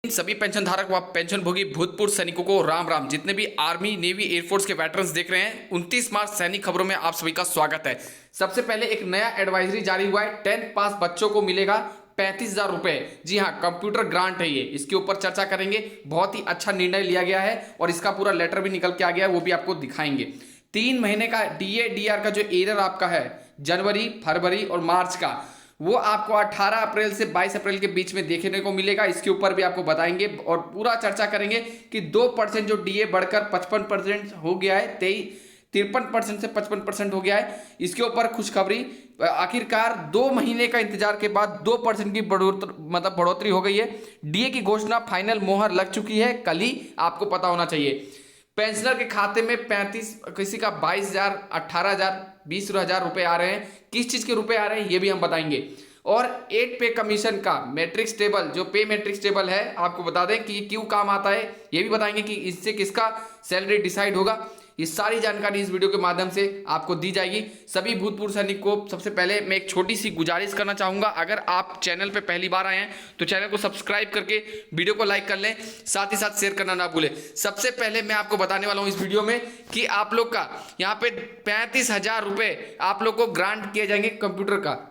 इन सभी पेंशन धारक व पेंशन भोगी भूतपूर्व सैनिकों को राम राम। जितने भी आर्मी, नेवी, एयरफोर्स के वेटरन्स देख रहे हैं, 29 मार्च सैनिक खबरों में आप सभी का स्वागत है। सबसे पहले एक नया एडवाइजरी जारी हुआ है। 10th पास बच्चों को मिलेगा 35,000 रुपए। जी हाँ, कंप्यूटर ग्रांट है ये। इसके ऊपर चर्चा करेंगे। बहुत ही अच्छा निर्णय लिया गया है और इसका पूरा लेटर भी निकल के आ गया है, वो भी आपको दिखाएंगे। 3 महीने का डीए डीआर का जो एरर आपका है जनवरी, फरवरी और मार्च का, वो आपको 18 अप्रैल से 22 अप्रैल के बीच में देखने को मिलेगा। इसके ऊपर भी आपको बताएंगे और पूरा चर्चा करेंगे कि 2% जो डीए बढ़कर 55% हो गया है, 53% से 55% हो गया है। इसके ऊपर खुशखबरी, आखिरकार 2 महीने का इंतजार के बाद 2% की बढ़ोतरी हो गई है। डीए की घोषणा फाइनल मोहर लग चुकी है, कल ही आपको पता होना चाहिए। पेंशनर के खाते में 35, किसी का 22,000, 18,000, 20,000 रुपए आ रहे हैं। किस चीज के रुपए आ रहे हैं ये भी हम बताएंगे। और 8 पे कमीशन का मैट्रिक्स टेबल, जो पे मैट्रिक्स टेबल है, आपको बता दें कि क्यों काम आता है, ये भी बताएंगे कि इससे किसका सैलरी डिसाइड होगा। ये सारी जानकारी इस वीडियो के माध्यम से आपको दी जाएगी। सभी भूतपूर्व सैनिक को सबसे पहले मैं एक छोटी सी गुजारिश करना चाहूंगा, अगर आप चैनल पे पहली बार आए हैं तो चैनल को सब्सक्राइब करके वीडियो को लाइक कर लें, साथ ही साथ शेयर करना ना भूलें। सबसे पहले मैं आपको बताने वाला हूं इस वीडियो में कि आप लोग का यहाँ पे 35,000 रुपए आप लोग को ग्रांट किए जाएंगे कंप्यूटर का।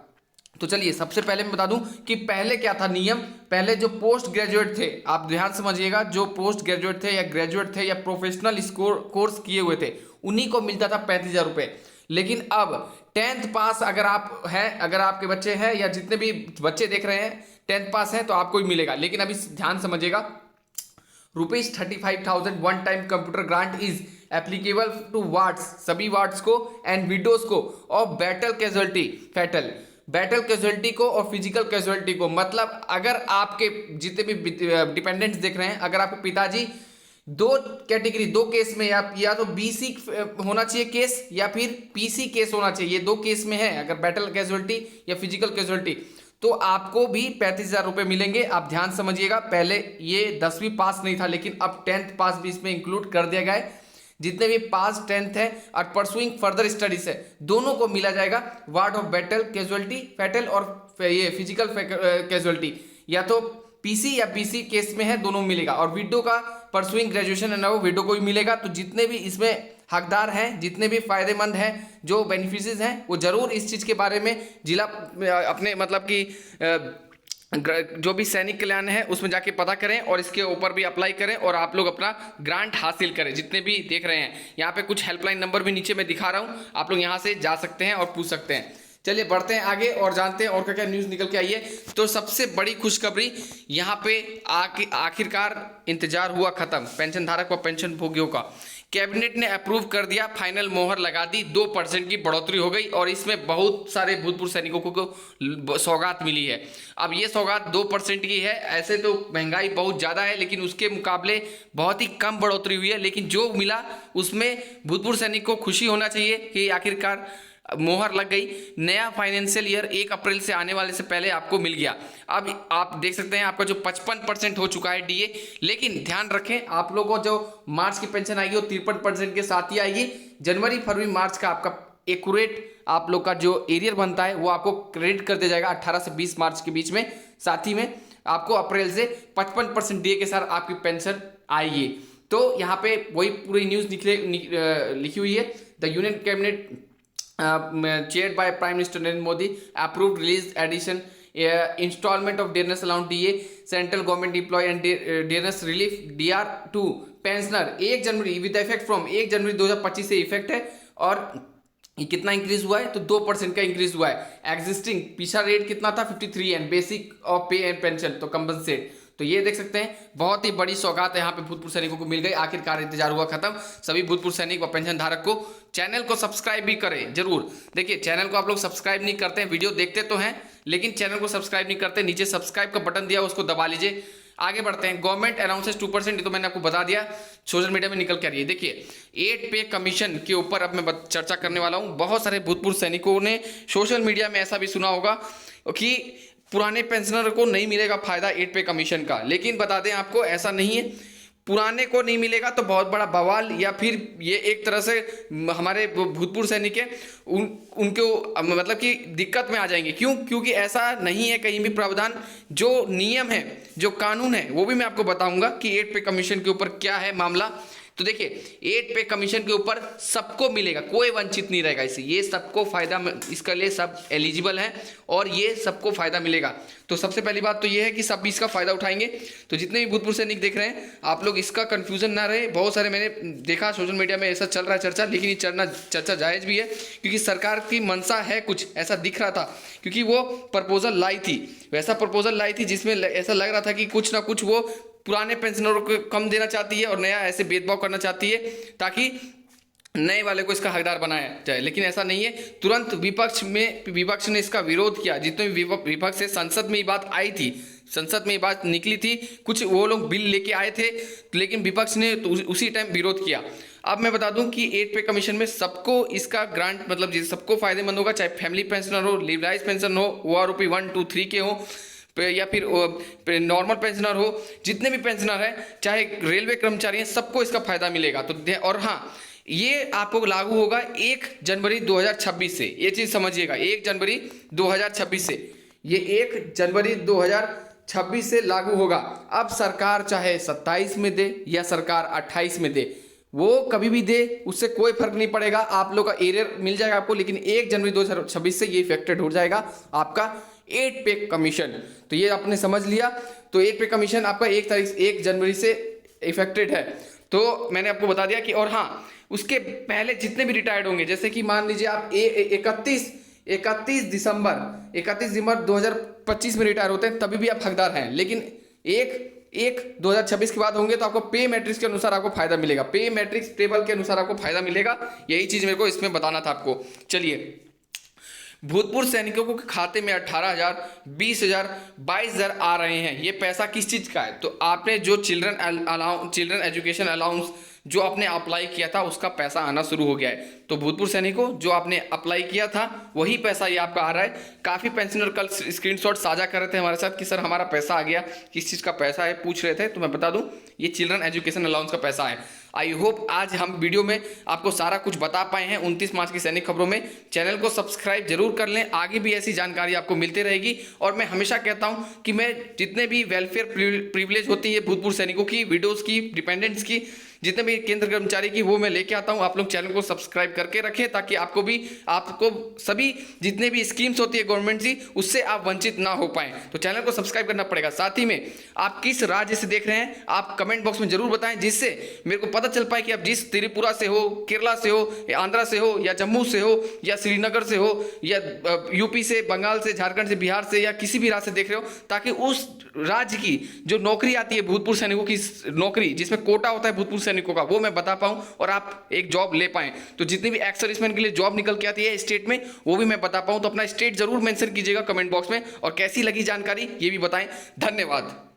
तो चलिए सबसे पहले मैं बता दूं कि पहले क्या था नियम। पहले जो पोस्ट ग्रेजुएट थे, आप ध्यान समझिएगा, जो पोस्ट ग्रेजुएट थे या ग्रेजुएट थे या प्रोफेशनल कोर्स किए हुए थे, उन्हीं को मिलता था 35,000 रुपए। लेकिन अब 10th पास अगर आप हैं, अगर आपके बच्चे हैं या जितने भी बच्चे देख रहे हैं 10th पास हैं, तो आपको ही मिलेगा। लेकिन अभी ध्यान समझिएगा, ₹35,000 one time computer grant is applicable to wards, सभी वार्ड्स को एंड विडोज को, और बैटल कैजुअलिटी को और फिजिकल कैजुअलिटी को। मतलब अगर आपके जितने भी डिपेंडेंट्स देख रहे हैं, अगर आपके पिताजी 2 कैटेगरी, 2 केस में, या तो बीसी होना चाहिए केस या फिर पीसी केस होना चाहिए, ये 2 केस में है, अगर बैटल कैजुअलिटी या फिजिकल कैजुअलिटी, तो आपको भी 35,000 रुपए मिलेंगे। आप ध्यान समझिएगा, पहले ये 10वीं पास नहीं था, लेकिन अब 10th पास भी इसमें इंक्लूड कर दिया गया है। जितने भी पास 10th है और परसुइंग फर्दर स्टडीज है, दोनों को मिला जाएगा ward of battle casualty, fatal और ये फिजिकल कैजुअलिटी, या तो पीसी या बीसी केस में है, दोनों मिलेगा। और विडो का परसुइंग ग्रेजुएशन है ना, वो विडो को भी मिलेगा। तो जितने भी इसमें हकदार हैं, जितने भी फायदेमंद हैं, जो बेनिफिशियरीज हैं, वो जरूर इस चीज के बारे में जिला अपने मतलब कि जो भी सैनिक कल्याण है उसमें जाके पता करें और इसके ऊपर भी अप्लाई करें और आप लोग अपना ग्रांट हासिल करें। जितने भी देख रहे हैं, यहाँ पे कुछ हेल्पलाइन नंबर भी नीचे मैं दिखा रहा हूँ, आप लोग यहाँ से जा सकते हैं और पूछ सकते हैं। चलिए बढ़ते हैं आगे और जानते हैं और क्या क्या न्यूज़ निकल के आई है। तो सबसे बड़ी खुशखबरी यहाँ पे आखिरकार इंतजार हुआ खत्म। पेंशन धारक व पेंशन भोगियों का कैबिनेट ने अप्रूव कर दिया, फाइनल मोहर लगा दी, 2% की बढ़ोतरी हो गई और इसमें बहुत सारे भूतपूर्व सैनिकों को सौगात मिली है। अब ये सौगात 2% की है। ऐसे तो महंगाई बहुत ज़्यादा है, लेकिन उसके मुकाबले बहुत ही कम बढ़ोतरी हुई है। लेकिन जो मिला उसमें भूतपूर्व सैनिक को खुशी होना चाहिए कि आखिरकार मोहर लग गई। नया फाइनेंशियल ईयर 1 अप्रैल से आने वाले से पहले आपको मिल गया। अब आप देख सकते हैं आपका जो 55% हो चुका है डीए। लेकिन ध्यान रखें, आप लोगों को जो मार्च की पेंशन आएगी वो 53% के साथ ही आएगी। जनवरी, फरवरी, मार्च का आपका एक्यूरेट आप लोग का जो एरियर बनता है वो आपको क्रेडिट कर दिया जाएगा 18 से 20 मार्च के बीच में। साथ ही में आपको अप्रैल से 55% डीए के साथ आपकी पेंशन आएगी। तो यहाँ पे वही पूरी न्यूज़ लिखी हुई है। The union cabinet chaired by Prime Minister Narendra Modi approved release addition installment of dearness allowance DA, central government employee and dearness relief DR to pensioner 1 January with effect from 1 जनवरी 2025 से effect है। और ये कितना increase हुआ है तो 2% का increase हुआ है। एग्जिस्टिंग पिछला रेट कितना था 53 एंड बेसिक ऑफ पे एंड पेंशन तो कंपनसेट। तो ये देख सकते हैं बहुत ही बड़ी सौगात यहाँ पे भूतपूर्व सैनिकों को मिल गई। आखिरकार इंतजार हुआ खत्म। सभी भूतपूर्व सैनिक व पेंशन धारक को चैनल को सब्सक्राइब भी करें जरूर। देखिए चैनल को आप लोग सब्सक्राइब नहीं करते हैं, वीडियो देखते तो हैं लेकिन चैनल को सब्सक्राइब नहीं करते। नीचे सब्सक्राइब का बटन दिया उसको दबा लीजिए। आगे बढ़ते हैं। गवर्नमेंट अनाउंसेस 2%, ये तो मैंने आपको बता दिया, सोशल मीडिया में निकल के आ रही है। देखिए 8 पे कमीशन के ऊपर अब मैं चर्चा करने वाला हूँ। बहुत सारे भूतपूर्व सैनिकों ने सोशल मीडिया में ऐसा भी सुना होगा कि पुराने पेंशनर को नहीं मिलेगा फायदा 8 पे कमीशन का। लेकिन बता दें आपको ऐसा नहीं है। पुराने को नहीं मिलेगा तो बहुत बड़ा बवाल, या फिर ये एक तरह से हमारे भूतपूर्व सैनिक है उनको मतलब कि दिक्कत में आ जाएंगे। क्यों? क्योंकि ऐसा नहीं है कहीं भी प्रावधान। जो नियम है, जो कानून है, वो भी मैं आपको बताऊंगा कि 8 पे कमीशन के ऊपर क्या है मामला। तो देखिए 8 पे कमीशन के ऊपर सबको मिलेगा, कोई वंचित नहीं रहेगा इससे, ये सबको फायदा, इसके लिए सब एलिजिबल हैं और ये सबको फायदा मिलेगा। तो सबसे पहली बात तो ये है कि सब इसका फायदा उठाएंगे। तो जितने भी भूतपूर्व सैनिक देख रहे हैं आप लोग इसका कंफ्यूजन ना रहे। बहुत सारे मैंने देखा सोशल मीडिया में ऐसा चल रहा है चर्चा, लेकिन ये चर्चा जायज़ भी है क्योंकि सरकार की मंशा है, कुछ ऐसा दिख रहा था क्योंकि वो प्रपोजल लाई थी, वैसा प्रपोजल लाई थी जिसमें ऐसा लग रहा था कि कुछ ना कुछ वो पुराने पेंशनरों को कम देना चाहती है और नया ऐसे भेदभाव करना चाहती है ताकि नए वाले को इसका हकदार बनाया जाए, लेकिन ऐसा नहीं है। तुरंत विपक्ष ने इसका विरोध किया। जितने भी विपक्ष से संसद में ये बात आई थी, संसद में ये बात निकली थी, कुछ वो लोग बिल लेके आए थे, लेकिन विपक्ष ने तो उसी टाइम विरोध किया। अब मैं बता दूं कि 8 पे कमीशन में सबको इसका ग्रांट मतलब सबको फायदेमंद होगा, चाहे फैमिली पेंशनर हो, लिवलाइज पेंशन हो, OROP 1, 2, 3 के हो या फिर नॉर्मल पेंशनर हो, जितने भी पेंशनर हैं, चाहे रेलवे कर्मचारी हैं, सबको इसका फायदा मिलेगा। तो और हाँ, ये आपको लागू होगा 1 जनवरी 2026 से, ये चीज़ समझिएगा, 1 जनवरी 2026 से, ये 1 जनवरी 2026 से लागू होगा। अब सरकार चाहे 27 में दे या सरकार 28 में दे, वो कभी भी दे, उससे कोई फर्क नहीं पड़ेगा, आप लोग का एरियर मिल जाएगा आपको, लेकिन 1 जनवरी 2026 से ये इफेक्टेड हो जाएगा आपका 8 पे कमीशन। तो ये आपने समझ लिया। तो 8 पे कमीशन आपका 1 जनवरी से इफेक्टेड है। तो मैंने आपको बता दिया कि, और हाँ, उसके पहले जितने भी रिटायर्ड होंगे, जैसे कि मान लीजिए आप 31 दिसंबर 2025 में रिटायर होते हैं, तभी भी आप हकदार हैं, लेकिन 1/1/2026 के बाद होंगे तो आपको पे मैट्रिक्स के अनुसार आपको फायदा मिलेगा, पे मैट्रिक्स टेबल के अनुसार आपको फायदा मिलेगा। यही चीज मेरे को इसमें बताना था आपको। चलिए, भूतपूर्व सैनिकों को खाते में 18,000, 20,000, 22,000 आ रहे हैं। ये पैसा किस चीज का है? तो आपने जो चिल्ड्रन एजुकेशन अलाउंस जो आपने अप्लाई किया था उसका पैसा आना शुरू हो गया है। तो भूतपूर्व सैनिकों जो आपने अप्लाई किया था वही पैसा ये आपका आ रहा है। काफ़ी पेंशनर कल स्क्रीनशॉट साझा कर रहे थे हमारे साथ कि सर हमारा पैसा आ गया, किस चीज़ का पैसा है पूछ रहे थे। तो मैं बता दूं ये चिल्ड्रन एजुकेशन अलाउंस का पैसा है। आई होप आज हम वीडियो में आपको सारा कुछ बता पाए हैं 29 मार्च की सैनिक खबरों में। चैनल को सब्सक्राइब जरूर कर लें, आगे भी ऐसी जानकारी आपको मिलती रहेगी। और मैं हमेशा कहता हूं कि मैं जितने भी वेलफेयर प्रिविलेज होती है भूतपूर्व सैनिकों की, विडोज की, डिपेंडेंट्स की, जितने भी केंद्र कर्मचारी की, वो मैं लेके आता हूं। आप लोग चैनल को सब्सक्राइब करके रखें ताकि आपको सभी जितने भी स्कीम्स होती है गवर्नमेंट की उससे आप वंचित ना हो पाएं। तो चैनल को सब्सक्राइब करना पड़ेगा। साथ ही में आप किस राज्य से देख रहे हैं आप कमेंट बॉक्स में जरूर बताएं, जिससे मेरे को पता चल पाए कि आप जिस त्रिपुरा से हो, केरला से हो, या आंध्रा से हो, या जम्मू से हो, या श्रीनगर से हो, या यूपी से, बंगाल से, झारखंड से, बिहार से, या किसी भी राज्य से देख रहे हो, ताकि उस राज्य की जो नौकरी आती है भूतपूर्व सैनिकों की नौकरी, जिसमें कोटा होता है भूतपूर्व सैनिकों का, वो मैं बता पाऊं और आप एक जॉब ले पाएं। तो जितनी भी एक्स सर्विसमैन के लिए जॉब निकल के आती है स्टेट में, वो भी मैं बता पाऊं। तो अपना स्टेट जरूर मेंशन कीजिएगा कमेंट बॉक्स में, और कैसी लगी जानकारी ये भी बताएं। धन्यवाद।